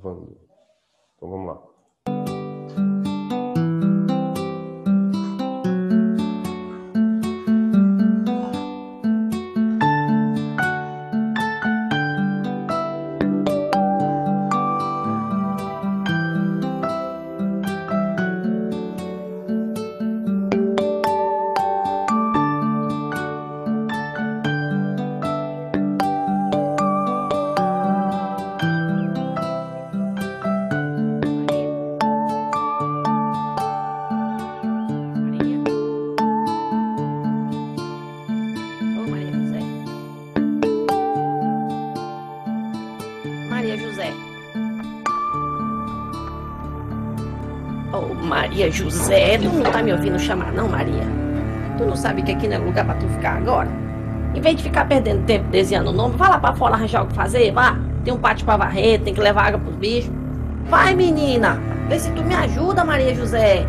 Vamos. Então vamos lá. Maria José. Oh, Maria José, tu não tá me ouvindo chamar, não, Maria? Tu não sabe que aqui não é lugar pra tu ficar agora? Em vez de ficar perdendo tempo desenhando o nome, vai lá pra fora arranjar o que fazer, vá. Tem um pátio pra varrer, tem que levar água pros bichos. Vai, menina, vê se tu me ajuda, Maria José.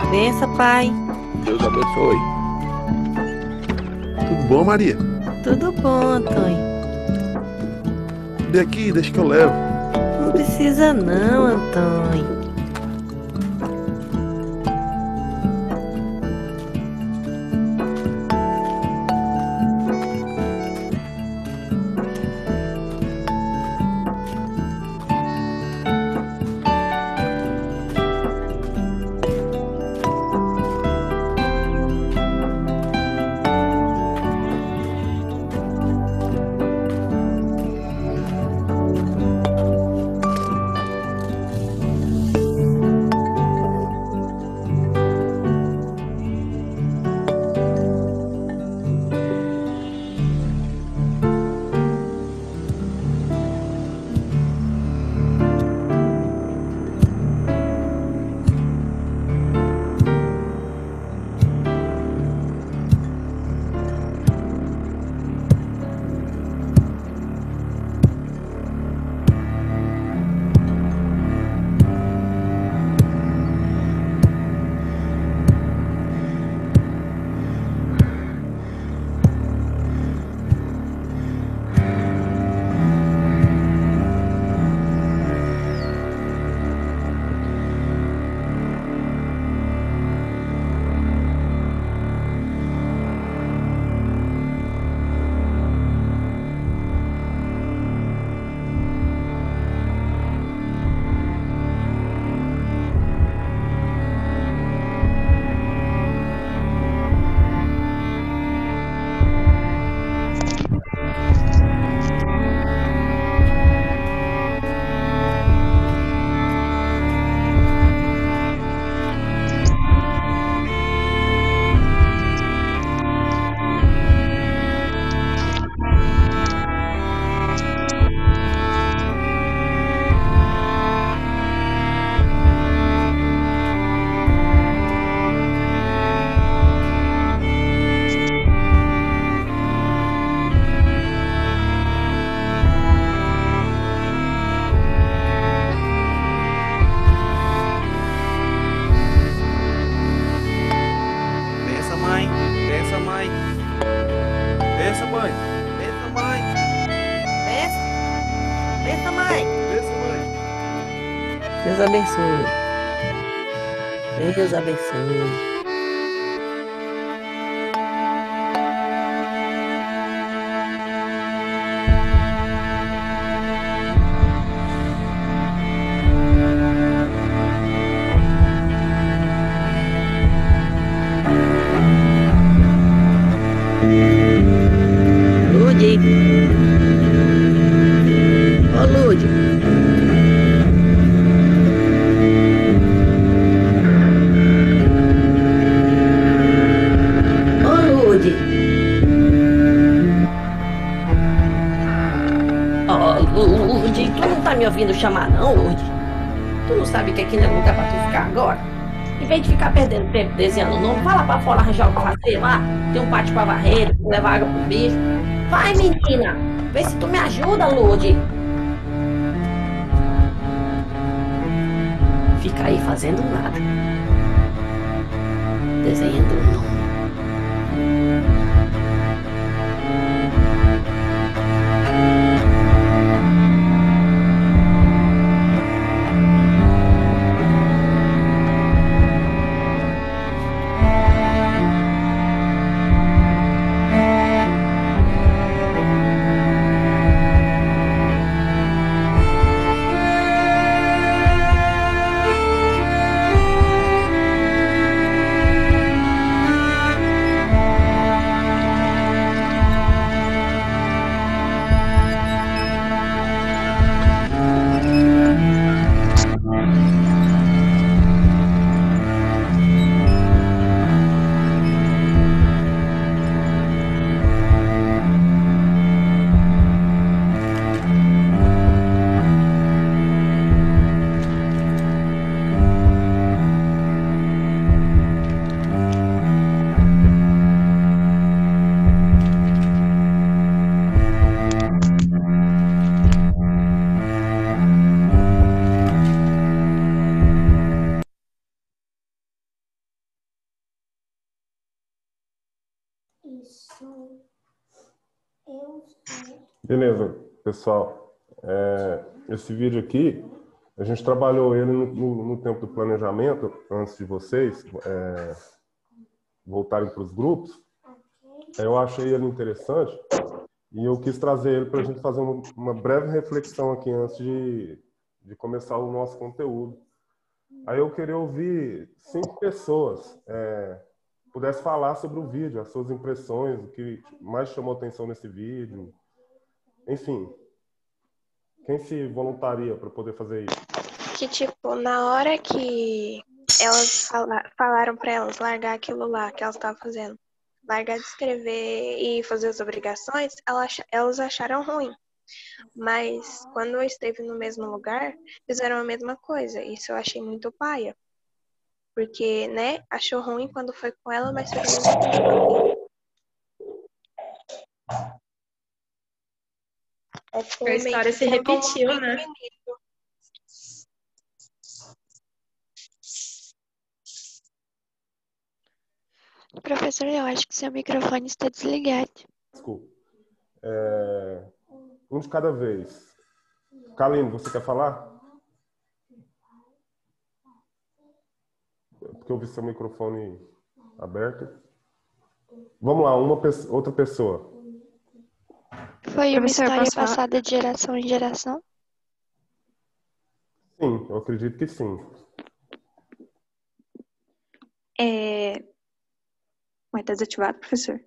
Benção, pai. Deus abençoe. Tudo bom, Maria? Tudo bom, Antônio? Vem aqui, deixa que eu levo. Não precisa não, Antônio. Benção, mãe. Benção, mãe. Benção, mãe. Benção, mãe. Benção. Benção, mãe. Benção, mãe. Deus abençoe. Deus abençoe. ouvindo chamar, não, Lourdes? Tu não sabe que aqui não é lugar pra tu ficar agora? Em vez de ficar perdendo tempo desenhando o nome, vai lá pra fora arranjar o que fazer lá. Tem um pátio pra varrer, levar água pro bicho. Vai, menina! Vê se tu me ajuda, Lourdes. Fica aí fazendo nada. Desenhando o nome. Beleza, pessoal. Esse vídeo aqui, a gente trabalhou ele no tempo do planejamento, antes de vocês voltarem para os grupos. Eu achei ele interessante e eu quis trazer ele para a gente fazer uma breve reflexão aqui antes de começar o nosso conteúdo. Aí eu queria ouvir 5 pessoas pudesse falar sobre o vídeo, as suas impressões, o que mais chamou atenção nesse vídeo. Enfim, quem se voluntaria para poder fazer isso? Que, tipo, na hora que elas falaram pra elas largar aquilo lá que elas estavam fazendo, largar de escrever e fazer as obrigações, elas acharam ruim. Mas quando eu esteve no mesmo lugar, fizeram a mesma coisa. Isso eu achei muito paia. Porque, né, achou ruim quando foi com ela, mas fez a mesma coisa comigo. A história se repetiu, né? Professor, eu acho que seu microfone está desligado. Desculpa. Um de cada vez. Kaline, você quer falar? Porque eu vi seu microfone aberto. Vamos lá, outra pessoa. Foi uma Professor, história posso falar? passada de geração em geração? Sim, eu acredito que sim. Mas tá desativado, professor?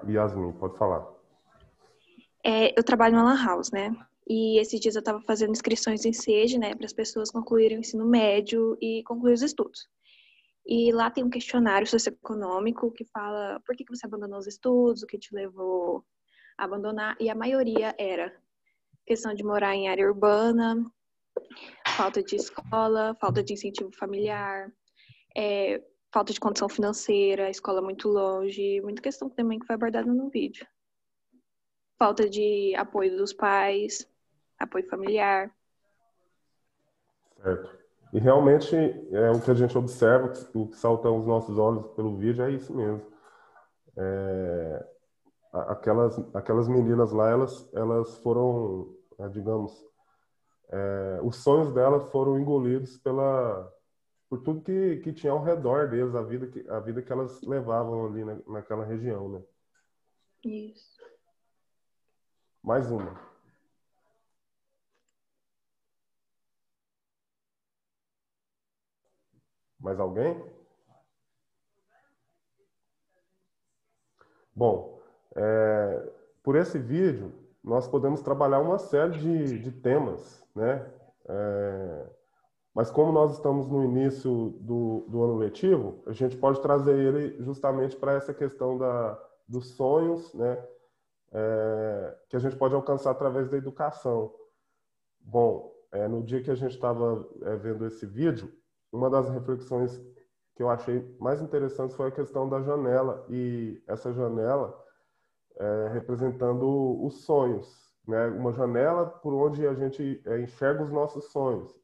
Yasmin, pode falar. Eu trabalho na Lan House, né? E esses dias eu tava fazendo inscrições em SEGE, né? Para as pessoas concluírem o ensino médio e concluir os estudos. E lá tem um questionário socioeconômico que fala por que você abandonou os estudos, o que te levou a abandonar. E a maioria era questão de morar em área urbana, falta de escola, falta de incentivo familiar, falta de condição financeira, escola muito longe, muita questão também que foi abordada no vídeo. Falta de apoio dos pais, apoio familiar. Certo. E realmente o que a gente observa, o que salta aos nossos olhos pelo vídeo é isso mesmo. Aquelas meninas lá, elas foram, digamos, os sonhos delas foram engolidos por tudo que tinha ao redor deles, a vida que elas levavam ali naquela região, né? Isso. Mais uma. Mais alguém? Bom, por esse vídeo, nós podemos trabalhar uma série de temas, né? Mas como nós estamos no início do ano letivo, a gente pode trazer ele justamente para essa questão dos sonhos, né? que a gente pode alcançar através da educação. Bom, no dia que a gente estava vendo esse vídeo, uma das reflexões que eu achei mais interessantes foi a questão da janela, e essa janela representando os sonhos, né? Uma janela por onde a gente enxerga os nossos sonhos.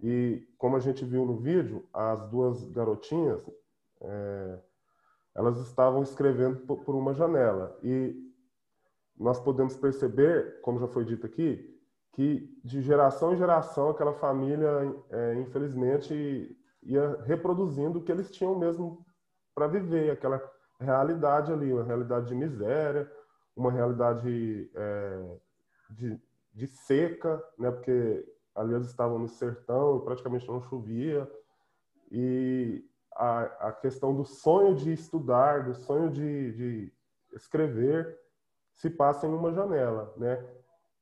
E como a gente viu no vídeo, as duas garotinhas, elas estavam escrevendo por uma janela. E nós podemos perceber, como já foi dito aqui, que de geração em geração aquela família, infelizmente, ia reproduzindo o que eles tinham mesmo para viver, aquela realidade ali, uma realidade de miséria, uma realidade de seca, né? Porque ali eles estavam no sertão e praticamente não chovia. E a questão do sonho de estudar, do sonho de escrever, se passa em uma janela, né?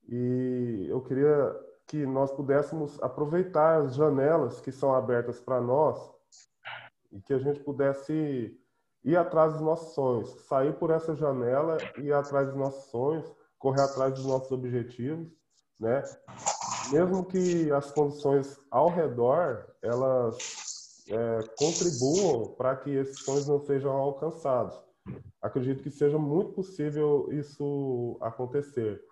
E eu queria que nós pudéssemos aproveitar as janelas que são abertas para nós e que a gente pudesse ir atrás dos nossos sonhos, sair por essa janela e ir atrás dos nossos sonhos, correr atrás dos nossos objetivos, né? Mesmo que as condições ao redor, elas contribuam para que esses sonhos não sejam alcançados. Acredito que seja muito possível isso acontecer.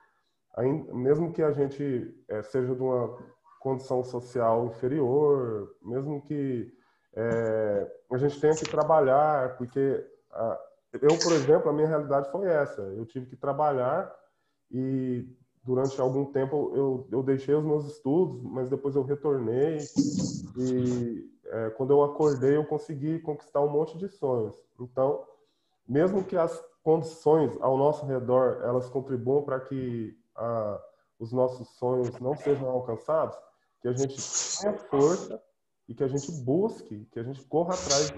Mesmo que a gente seja de uma condição social inferior, mesmo que a gente tenha que trabalhar, porque eu, por exemplo, a minha realidade foi essa. Eu tive que trabalhar e durante algum tempo eu deixei os meus estudos, mas depois eu retornei e quando eu acordei eu consegui conquistar um monte de sonhos. Então, mesmo que as condições ao nosso redor elas contribuam para que os nossos sonhos não sejam alcançados, que a gente tenha força e que a gente busque, que a gente corra atrás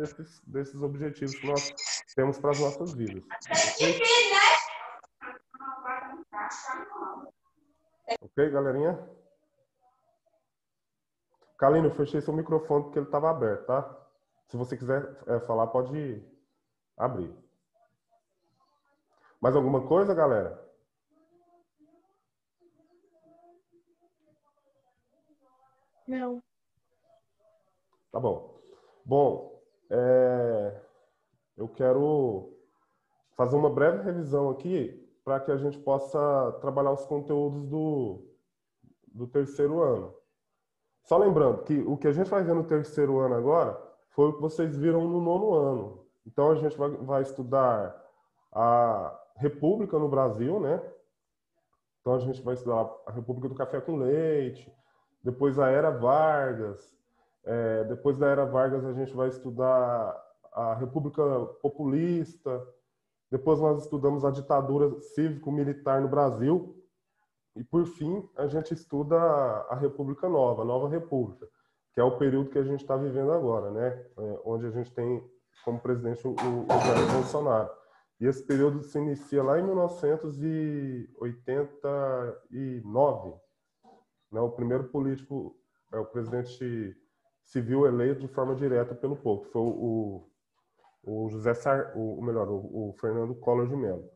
desses objetivos que nós temos para as nossas vidas. Ok, galerinha? Kalina, eu fechei seu microfone porque ele estava aberto, tá? Se você quiser falar, pode abrir. Mais alguma coisa, galera? Não. Tá bom. Bom, eu quero fazer uma breve revisão aqui para que a gente possa trabalhar os conteúdos do terceiro ano. Só lembrando que o que a gente vai ver no terceiro ano agora foi o que vocês viram no nono ano. Então, a gente vai estudar a República no Brasil, né? Então, a gente vai estudar a República do Café com Leite, depois a Era Vargas. Depois da Era Vargas, a gente vai estudar a República Populista. Depois nós estudamos a ditadura cívico-militar no Brasil. E, por fim, a gente estuda a República Nova, a Nova República, que é o período que a gente está vivendo agora, né? Onde a gente tem como presidente o Jair Bolsonaro. E esse período se inicia lá em 1989. Né? O primeiro político, o presidente civil eleito de forma direta pelo povo, foi o Fernando Collor de Mello.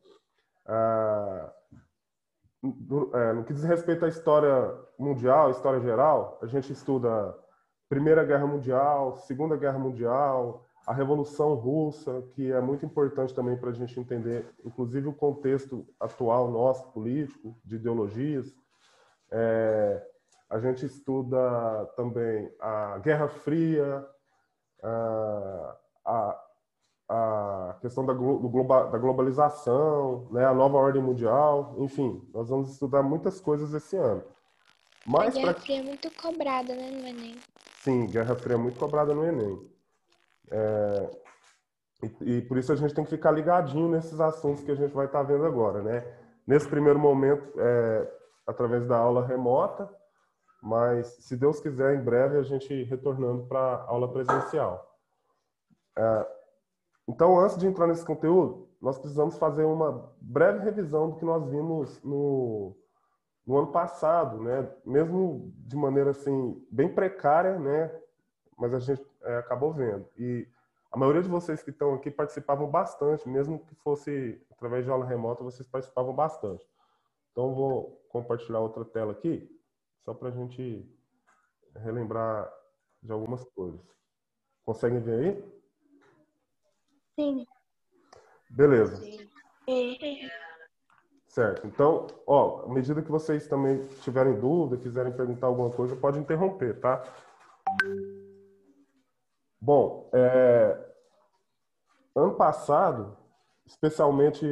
No que diz respeito à história mundial, história geral, a gente estuda Primeira Guerra Mundial, Segunda Guerra Mundial, a Revolução Russa, que é muito importante também para a gente entender, inclusive, o contexto atual nosso, político, de ideologias. A gente estuda também a Guerra Fria, a questão da globalização, né, a nova ordem mundial, enfim, nós vamos estudar muitas coisas esse ano. Mas a Guerra Fria é muito cobrada, né, no Enem? Sim, Guerra Fria é muito cobrada no Enem. E por isso a gente tem que ficar ligadinho nesses assuntos que a gente vai estar vendo agora, né? Nesse primeiro momento, através da aula remota, mas, se Deus quiser, em breve a gente retornando para a aula presencial. Então, antes de entrar nesse conteúdo, nós precisamos fazer uma breve revisão do que nós vimos no ano passado, né? Mesmo de maneira assim bem precária, né? Mas a gente acabou vendo. E a maioria de vocês que estão aqui participavam bastante, mesmo que fosse através de aula remota, vocês participavam bastante. Então, vou compartilhar outra tela aqui, só para a gente relembrar de algumas coisas. Conseguem ver aí? Sim. Beleza. É. Certo. Então, à medida que vocês também tiverem dúvida, quiserem perguntar alguma coisa, pode interromper, tá? Bom, ano passado, especialmente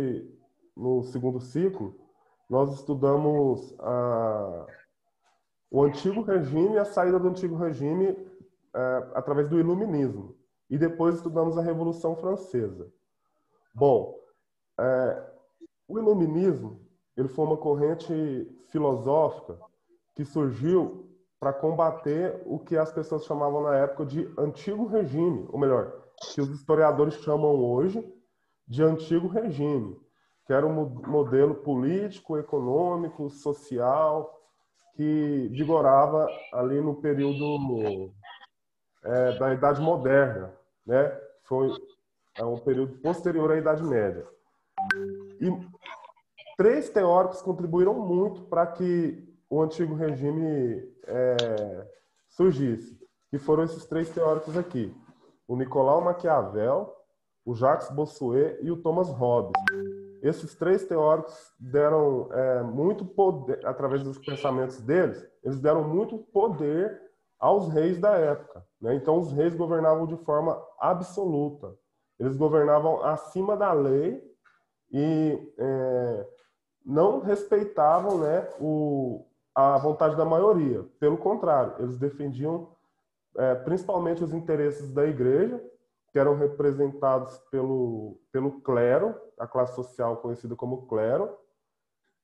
no segundo ciclo, nós estudamos o antigo regime e a saída do antigo regime através do iluminismo. E depois estudamos a Revolução Francesa. Bom, o iluminismo ele foi uma corrente filosófica que surgiu para combater o que as pessoas chamavam na época de antigo regime, ou melhor, que os historiadores chamam hoje de antigo regime, que era um modelo político, econômico, social, que vigorava ali no período da Idade Moderna, né? Foi um período posterior à Idade Média. E 3 teóricos contribuíram muito para que o antigo regime surgisse, que foram esses 3 teóricos aqui: o Nicolau Maquiavel, o Jacques Bossuet e o Thomas Hobbes. Esses 3 teóricos deram muito poder, através dos pensamentos deles, eles deram muito poder aos reis da época, né? Então, os reis governavam de forma absoluta. Eles governavam acima da lei e não respeitavam, né, a vontade da maioria. Pelo contrário, eles defendiam principalmente os interesses da igreja, que eram representados pelo clero, a classe social conhecida como clero,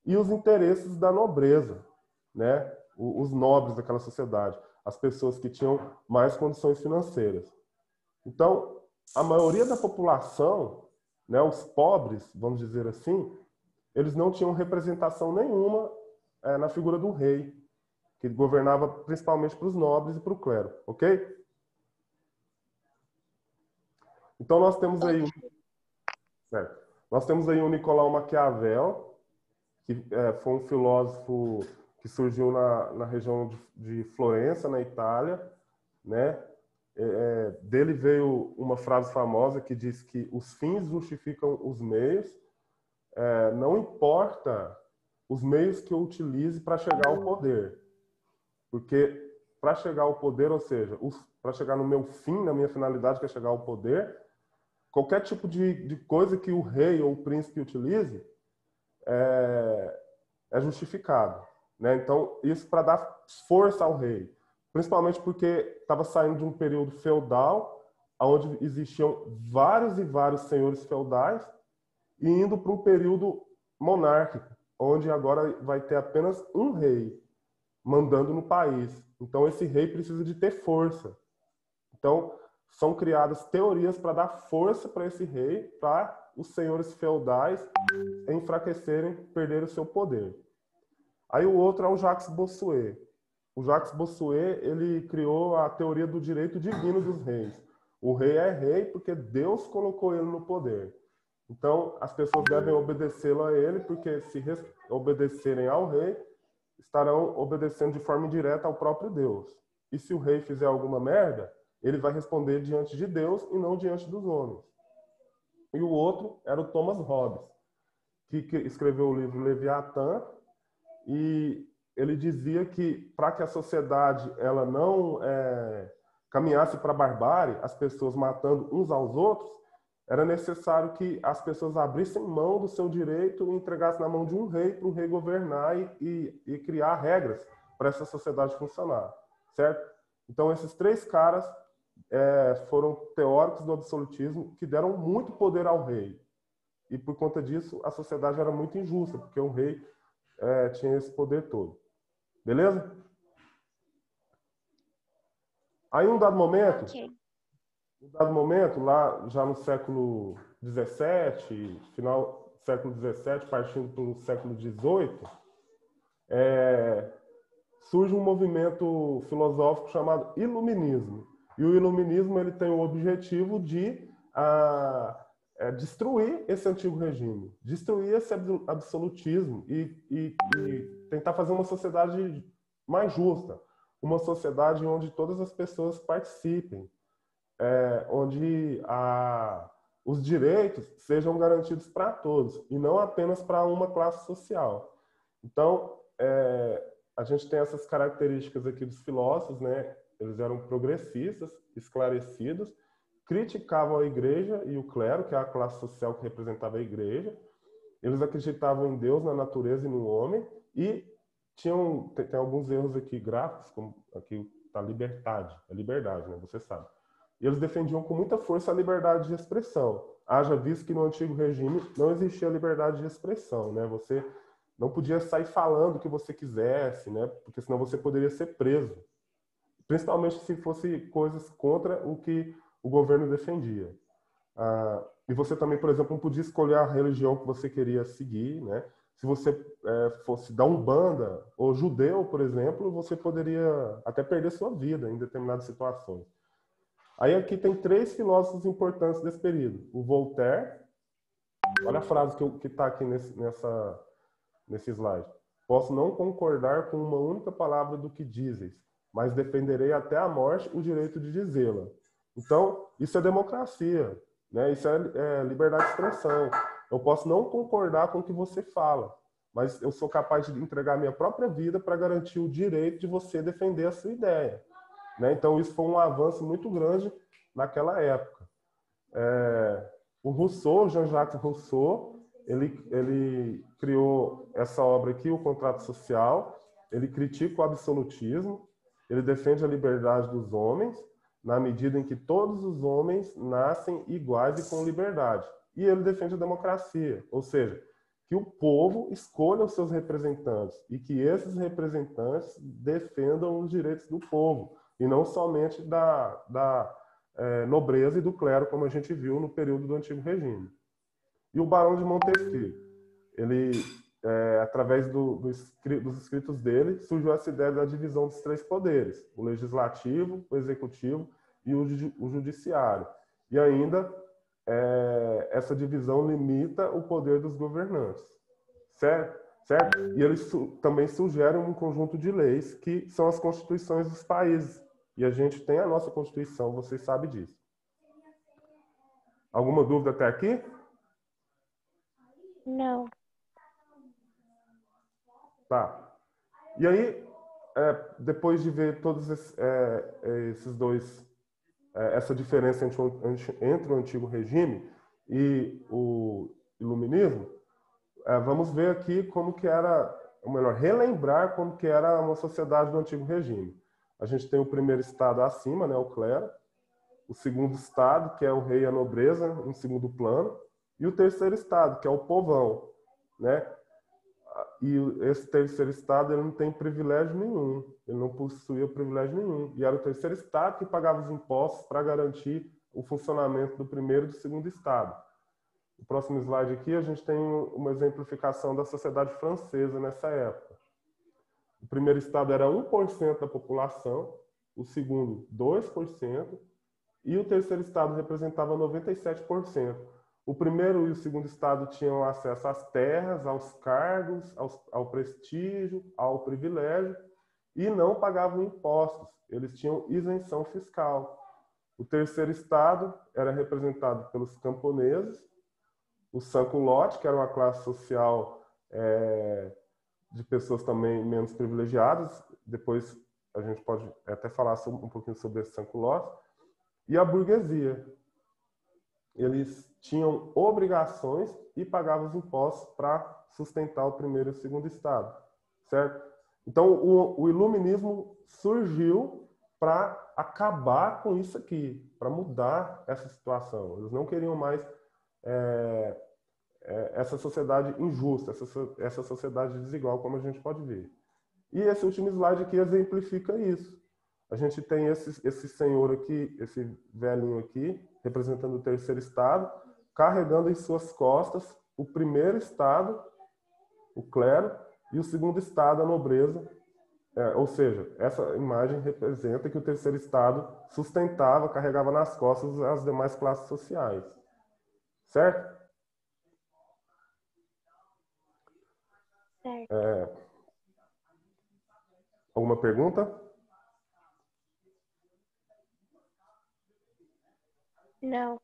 e os interesses da nobreza, né, os nobres daquela sociedade, as pessoas que tinham mais condições financeiras. Então, a maioria da população, né, os pobres, vamos dizer assim, eles não tinham representação nenhuma na figura do rei, que governava principalmente para os nobres e para o clero, ok? Então nós temos aí, o Nicolau Maquiavel, que foi um filósofo que surgiu na região de Florença, na Itália, né? Dele veio uma frase famosa que diz que os fins justificam os meios. Não importa os meios que eu utilize para chegar ao poder. Porque para chegar ao poder, ou seja, para chegar no meu fim, na minha finalidade, que é chegar ao poder, qualquer tipo de coisa que o rei ou o príncipe utilize é justificado, né? Então, isso para dar força ao rei. Principalmente porque estava saindo de um período feudal, onde existiam vários e vários senhores feudais, e indo para um período monárquico, onde agora vai ter apenas um rei mandando no país. Então, esse rei precisa de ter força. Então, são criadas teorias para dar força para esse rei, para os senhores feudais enfraquecerem, perderem o seu poder. Aí o outro é o Jacques Bossuet. O Jacques Bossuet, ele criou a teoria do direito divino dos reis. O rei é rei porque Deus colocou ele no poder. Então, as pessoas devem obedecê-lo a ele, porque se obedecerem ao rei, estarão obedecendo de forma indireta ao próprio Deus. E se o rei fizer alguma merda, ele vai responder diante de Deus e não diante dos homens. E o outro era o Thomas Hobbes, que escreveu o livro Leviatã, e ele dizia que para que a sociedade ela não caminhasse para a barbárie, as pessoas matando uns aos outros, era necessário que as pessoas abrissem mão do seu direito e entregassem na mão de um rei para o rei governar e criar regras para essa sociedade funcionar, certo? Então, esses 3 caras foram teóricos do absolutismo que deram muito poder ao rei. E, por conta disso, a sociedade era muito injusta, porque o rei tinha esse poder todo. Beleza? Aí, em um dado momento... Ok. Em um dado momento, lá já no século XVII, final do século XVII, partindo para o século XVIII, surge um movimento filosófico chamado Iluminismo. E o Iluminismo ele tem o objetivo de a destruir esse antigo regime, destruir esse absolutismo e tentar fazer uma sociedade mais justa, uma sociedade onde todas as pessoas participem, onde os direitos sejam garantidos para todos e não apenas para uma classe social. Então, a gente tem essas características aqui dos filósofos, né? Eles eram progressistas, esclarecidos, criticavam a igreja e o clero, que é a classe social que representava a igreja. Eles acreditavam em Deus, na natureza e no homem, e tem alguns erros aqui gráficos, como aqui está a liberdade, né? Você sabe. E eles defendiam com muita força a liberdade de expressão. Haja visto que no antigo regime não existia liberdade de expressão, né? Você não podia sair falando o que você quisesse, né? Porque senão você poderia ser preso. Principalmente se fosse coisas contra o que o governo defendia. E você também, por exemplo, não podia escolher a religião que você queria seguir, né? Se você fosse da Umbanda ou judeu, por exemplo, você poderia até perder sua vida em determinadas situações. Aí aqui tem 3 filósofos importantes desse período. O Voltaire, olha a frase que está aqui nesse slide. Posso não concordar com uma única palavra do que dizes, mas defenderei até a morte o direito de dizê-la. Então, isso é democracia, né? Isso é liberdade de expressão. Eu posso não concordar com o que você fala, mas eu sou capaz de entregar minha própria vida para garantir o direito de você defender a sua ideia, né? Então, isso foi um avanço muito grande naquela época. O Rousseau, Jean-Jacques Rousseau, ele criou essa obra aqui, O Contrato Social. Ele critica o absolutismo, ele defende a liberdade dos homens, na medida em que todos os homens nascem iguais e com liberdade. E ele defende a democracia, ou seja, que o povo escolha os seus representantes e que esses representantes defendam os direitos do povo, e não somente da nobreza e do clero, como a gente viu no período do Antigo Regime. E o Barão de Montesquieu, ele, através dos escritos dele, surgiu essa ideia da divisão dos 3 poderes, o legislativo, o executivo e o judiciário. E ainda, essa divisão limita o poder dos governantes, certo? E eles também sugerem um conjunto de leis que são as constituições dos países. E a gente tem a nossa Constituição, vocês sabem disso. Alguma dúvida até aqui? Não. Tá. E aí, depois de ver todos esses dois, essa diferença entre o antigo regime e o iluminismo, vamos ver aqui como que era, ou melhor, relembrar como que era uma sociedade do antigo regime. A gente tem o primeiro estado acima, né, o clero, o segundo estado, que é o rei e a nobreza, em segundo plano, e o terceiro estado, que é o povão, né? E esse terceiro estado, ele não tem privilégio nenhum, ele não possuía privilégio nenhum. E era o terceiro estado que pagava os impostos para garantir o funcionamento do primeiro e do segundo estado. No próximo slide aqui, a gente tem uma exemplificação da sociedade francesa nessa época. O primeiro estado era 1% da população, o segundo 2%, e o terceiro estado representava 97%. O primeiro e o segundo estado tinham acesso às terras, aos cargos, ao prestígio, ao privilégio, e não pagavam impostos. Eles tinham isenção fiscal. O terceiro estado era representado pelos camponeses, os sans-culottes, que era uma classe social de pessoas também menos privilegiadas. Depois a gente pode até falar um pouquinho sobre esse sans-culottes. E a burguesia. Eles tinham obrigações e pagavam os impostos para sustentar o primeiro e o segundo estado, certo? Então, o iluminismo surgiu para acabar com isso aqui, para mudar essa situação. Eles não queriam mais essa sociedade injusta, essa sociedade desigual, como a gente pode ver. E esse último slide aqui exemplifica isso. A gente tem esse senhor aqui, esse velhinho aqui, representando o terceiro estado, carregando em suas costas o primeiro estado, o clero, e o segundo estado, a nobreza, ou seja, essa imagem representa que o terceiro estado sustentava, carregava nas costas as demais classes sociais. Certo? Certo. Alguma pergunta? Não.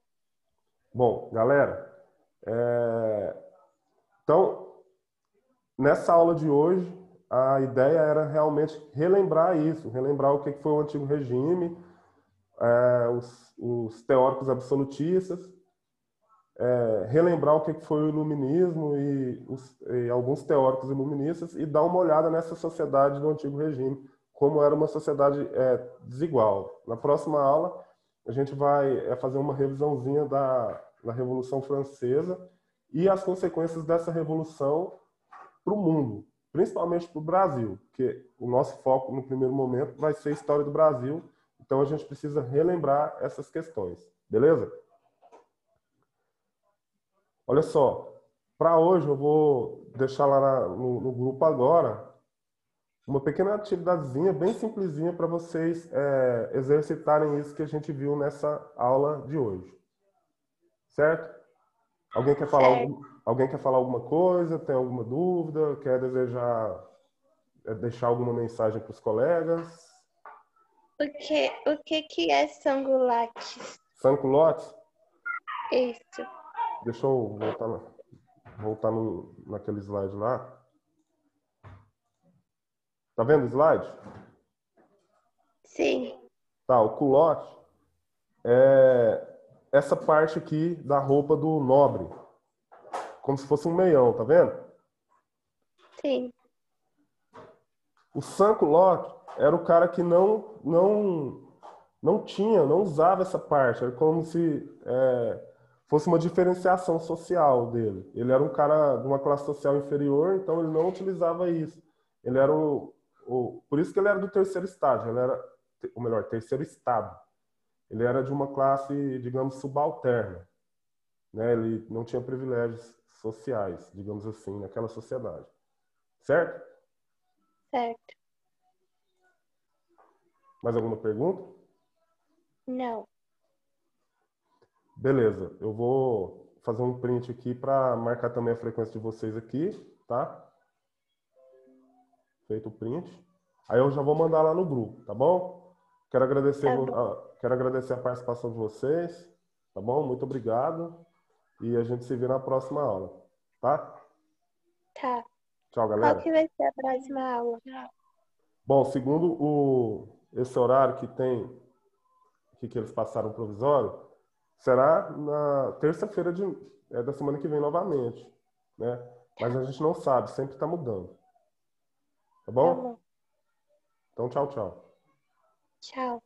Bom, galera, então, nessa aula de hoje, a ideia era realmente relembrar isso, relembrar o que foi o antigo regime, os teóricos absolutistas, relembrar o que foi o iluminismo e alguns teóricos iluministas e dar uma olhada nessa sociedade do antigo regime, como era uma sociedade desigual. Na próxima aula, a gente vai fazer uma revisãozinha da Revolução Francesa e as consequências dessa revolução para o mundo, principalmente para o Brasil, porque o nosso foco no primeiro momento vai ser a história do Brasil, então a gente precisa relembrar essas questões, beleza? Olha só, para hoje eu vou deixar lá no grupo agora uma pequena atividadezinha, bem simplesinha, para vocês exercitarem isso que a gente viu nessa aula de hoje. Certo? Alguém quer falar alguma coisa? Tem alguma dúvida? Quer deixar alguma mensagem para os colegas? O que é Sangulates? Sanculotes? Isso. Deixa eu voltar naquele slide lá. Tá vendo o slide? Sim. Tá, o culote é essa parte aqui da roupa do nobre. Como se fosse um meião, tá vendo? Sim. O sans-culotte era o cara que não usava essa parte. Era como se fosse uma diferenciação social dele. Ele era um cara de uma classe social inferior, então ele não utilizava isso. Ele era por isso que ele era do terceiro estágio. Ele era, ou melhor, terceiro estado. Ele era de uma classe, digamos, subalterna, né? Ele não tinha privilégios sociais, digamos assim, naquela sociedade. Certo? Certo. Mais alguma pergunta? Não. Beleza, eu vou fazer um print aqui para marcar também a frequência de vocês aqui, tá? Feito o print. Aí eu já vou mandar lá no grupo, tá bom? Quero agradecer a participação de vocês, tá bom? Muito obrigado. E a gente se vê na próxima aula, tá? Tá. Tchau, Qual galera. que vai ser a próxima aula? Bom, segundo esse horário que eles passaram provisório, será na terça-feira da semana que vem novamente, né? Mas a gente não sabe, sempre está mudando. Tá bom? Tá bom. Então, tchau, tchau. Tchau.